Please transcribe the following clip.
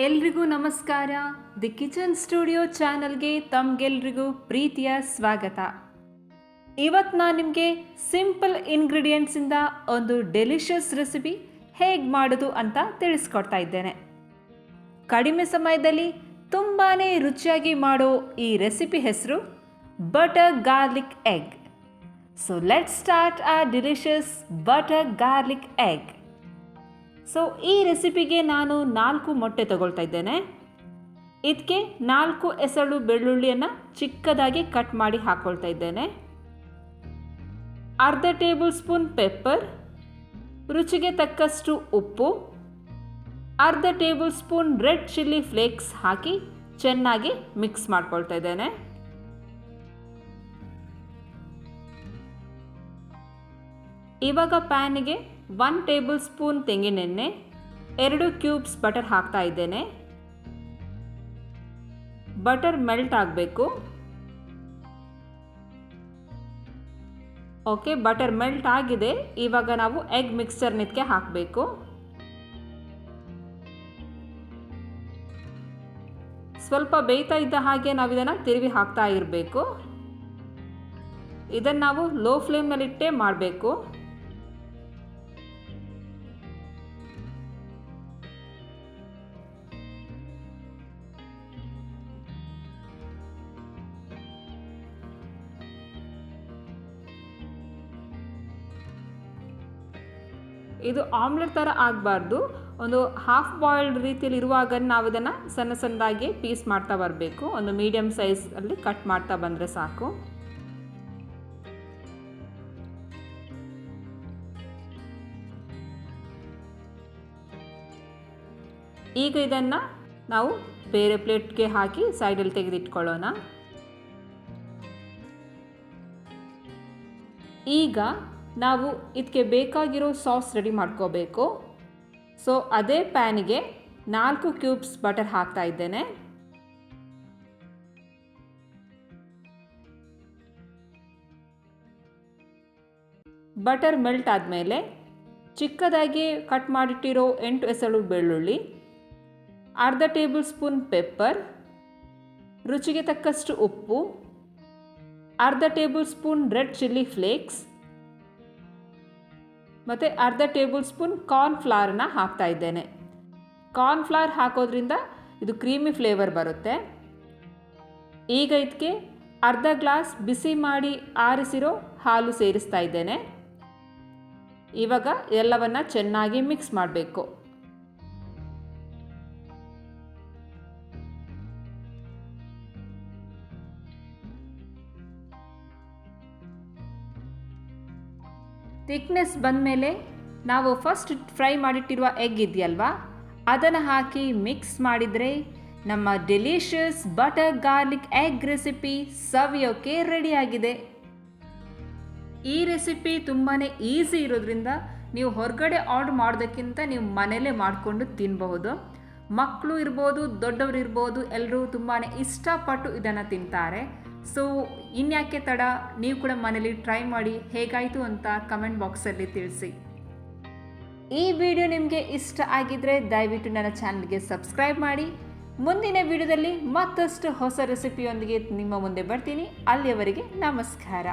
ಎಲ್ರಿಗೂ ನಮಸ್ಕಾರ. The kitchen studio ಚಾನಲ್ಗೆ ತಮಗೆಲ್ರಿಗೂ ಪ್ರೀತಿಯ ಸ್ವಾಗತ. ಇವತ್ತು ನಾನು ನಿಮಗೆ ಸಿಂಪಲ್ ಇಂಗ್ರೀಡಿಯೆಂಟ್ಸಿಂದ ಒಂದು ಡೆಲಿಷಿಯಸ್ ರೆಸಿಪಿ ಹೇಗೆ ಮಾಡೋದು ಅಂತ ತಿಳಿಸ್ಕೊಡ್ತಾ ಇದ್ದೇನೆ. ಕಡಿಮೆ ಸಮಯದಲ್ಲಿ ತುಂಬಾ ರುಚಿಯಾಗಿ ಮಾಡೋ ಈ ರೆಸಿಪಿ ಹೆಸರು butter garlic egg. So let's start a delicious butter garlic egg. So ಈ ರೆಸಿಪಿಗೆ ನಾನು 4 ಮೊಟ್ಟೆ ತಗೊಳ್ತಾ ಇದ್ದೇನೆ. ಇದಕ್ಕೆ 4 ಎಸಳು ಬೆಳ್ಳುಳ್ಳಿಯನ್ನು ಚಿಕ್ಕದಾಗಿ ಕಟ್ ಮಾಡಿ ಹಾಕ್ಕೊಳ್ತಾ ಇದ್ದೇನೆ. ಅರ್ಧ ಟೇಬಲ್ ಸ್ಪೂನ್ ಪೆಪ್ಪರ್, ರುಚಿಗೆ ತಕ್ಕಷ್ಟು ಉಪ್ಪು, ಅರ್ಧ tablespoon red chilli flakes ಹಾಕಿ ಚೆನ್ನಾಗಿ ಮಿಕ್ಸ್ ಮಾಡ್ಕೊಳ್ತಾ ಇದ್ದೇನೆ. ಇವಾಗ ಪ್ಯಾನಿಗೆ 1 ಟೇಬಲ್ ಸ್ಪೂನ್ ತೆಂಗಿನೆಣ್ಣೆ, 2 ಕ್ಯೂಬ್ಸ್ ಬಟರ್ ಹಾಕ್ತಾ ಇದ್ದೇನೆ. ಬಟರ್ ಮೆಲ್ಟ್ ಆಗಬೇಕು. ಓಕೆ, ಬಟರ್ ಮೆಲ್ಟ್ ಆಗಿದೆ. ಇವಾಗ ನಾವು ಎಗ್ ಮಿಕ್ಸ್ಚರ್ನ ಇದಕ್ಕೆ ಹಾಕಬೇಕು. ಸ್ವಲ್ಪ ಬೇಯ್ತಾ ಇದ್ದ ಹಾಗೆ ನಾವು ಇದನ್ನು ತಿರುವಿ ಹಾಕ್ತಾ ಇರಬೇಕು. ಇದನ್ನು ನಾವು ಲೋ ಫ್ಲೇಮ್ನಲ್ಲಿಟ್ಟೇ ಮಾಡಬೇಕು. ಇದು ಆಮ್ಲೆಟ್ ಥರ ಆಗಬಾರ್ದು. ಒಂದು ಹಾಫ್ ಬಾಯ್ಲ್ಡ್ ರೀತಿಯಲ್ಲಿ ಇರುವಾಗ ನಾವು ಇದನ್ನು ಸಣ್ಣ ಸಣ್ಣದಾಗಿ ಪೀಸ್ ಮಾಡ್ತಾ ಬರಬೇಕು. ಒಂದು ಮೀಡಿಯಮ್ ಸೈಜಲ್ಲಿ ಕಟ್ ಮಾಡ್ತಾ ಬಂದರೆ ಸಾಕು. ಈಗ ಇದನ್ನು ನಾವು ಬೇರೆ ಪ್ಲೇಟ್ಗೆ ಹಾಕಿ ಸೈಡಲ್ಲಿ ತೆಗೆದಿಟ್ಕೊಳ್ಳೋಣ. ಈಗ ನಾವು ಇದಕ್ಕೆ ಬೇಕಾಗಿರೋ ಸಾಸ್ ರೆಡಿ ಮಾಡ್ಕೋಬೇಕು. ಸೊ ಅದೇ ಪ್ಯಾನಿಗೆ 4 ಕ್ಯೂಬ್ಸ್ ಬಟರ್ ಹಾಕ್ತಾ ಇದ್ದೇನೆ. ಬಟರ್ ಮೆಲ್ಟ್ ಆದಮೇಲೆ ಚಿಕ್ಕದಾಗಿ ಕಟ್ ಮಾಡಿಟ್ಟಿರೋ 8 ಎಸಳು ಬೆಳ್ಳುಳ್ಳಿ, ಅರ್ಧ ಟೇಬಲ್ ಸ್ಪೂನ್ ಪೆಪ್ಪರ್, ರುಚಿಗೆ ತಕ್ಕಷ್ಟು ಉಪ್ಪು, ಅರ್ಧ tablespoon red chilli flakes ಮತ್ತು ಅರ್ಧ ಟೇಬಲ್ ಸ್ಪೂನ್ ಕಾರ್ನ್ಫ್ಲವರ್ನ ಹಾಕ್ತಾ ಇದ್ದೇನೆ. ಕಾರ್ನ್ಫ್ಲವರ್ ಹಾಕೋದ್ರಿಂದ ಇದು ಕ್ರೀಮಿ ಫ್ಲೇವರ್ ಬರುತ್ತೆ. ಈಗ ಇದಕ್ಕೆ ಅರ್ಧ ಗ್ಲಾಸ್ ಬಿಸಿ ಮಾಡಿ ಆರಿಸಿರೋ ಹಾಲು ಸೇರಿಸ್ತಾ ಇದ್ದೇನೆ. ಇವಾಗ ಎಲ್ಲವನ್ನು ಚೆನ್ನಾಗಿ ಮಿಕ್ಸ್ ಮಾಡಬೇಕು. ಥಿಕ್ನೆಸ್ ಬಂದಮೇಲೆ ನಾವು ಫಸ್ಟ್ ಫ್ರೈ ಮಾಡಿಟ್ಟಿರುವ ಎಗ್ ಇದೆಯಲ್ವಾ, ಅದನ್ನು ಹಾಕಿ ಮಿಕ್ಸ್ ಮಾಡಿದರೆ ನಮ್ಮ delicious butter garlic egg recipe ಸವಿಯೋಕೆ ರೆಡಿಯಾಗಿದೆ. ಈ ರೆಸಿಪಿ ತುಂಬಾ ಈಸಿ ಇರೋದ್ರಿಂದ ನೀವು ಹೊರಗಡೆ ಆರ್ಡರ್ ಮಾಡೋದಕ್ಕಿಂತ ನೀವು ಮನೇಲೇ ಮಾಡಿಕೊಂಡು ತಿನ್ನಬಹುದು. ಮಕ್ಕಳು ಇರ್ಬೋದು, ದೊಡ್ಡವರು ಇರ್ಬೋದು, ಎಲ್ಲರೂ ತುಂಬಾ ಇಷ್ಟಪಟ್ಟು ಇದನ್ನು ತಿಂತಾರೆ. ಸೊ ಇನ್ಯಾಕೆ ತಡ, ನೀವು ಕೂಡ ಮನೇಲಿ ಟ್ರೈ ಮಾಡಿ ಹೇಗಾಯಿತು ಅಂತ ಕಮೆಂಟ್ ಬಾಕ್ಸಲ್ಲಿ ತಿಳಿಸಿ. ಈ ವಿಡಿಯೋ ನಿಮಗೆ ಇಷ್ಟ ಆಗಿದ್ದರೆ ದಯವಿಟ್ಟು ನನ್ನ ಚಾನಲ್ಗೆ ಸಬ್ಸ್ಕ್ರೈಬ್ ಮಾಡಿ. ಮುಂದಿನ ವಿಡಿಯೋದಲ್ಲಿ ಮತ್ತಷ್ಟು ಹೊಸ ರೆಸಿಪಿಯೊಂದಿಗೆ ನಿಮ್ಮ ಮುಂದೆ ಬರ್ತೀನಿ. ಅಲ್ಲಿಯವರೆಗೆ ನಮಸ್ಕಾರ.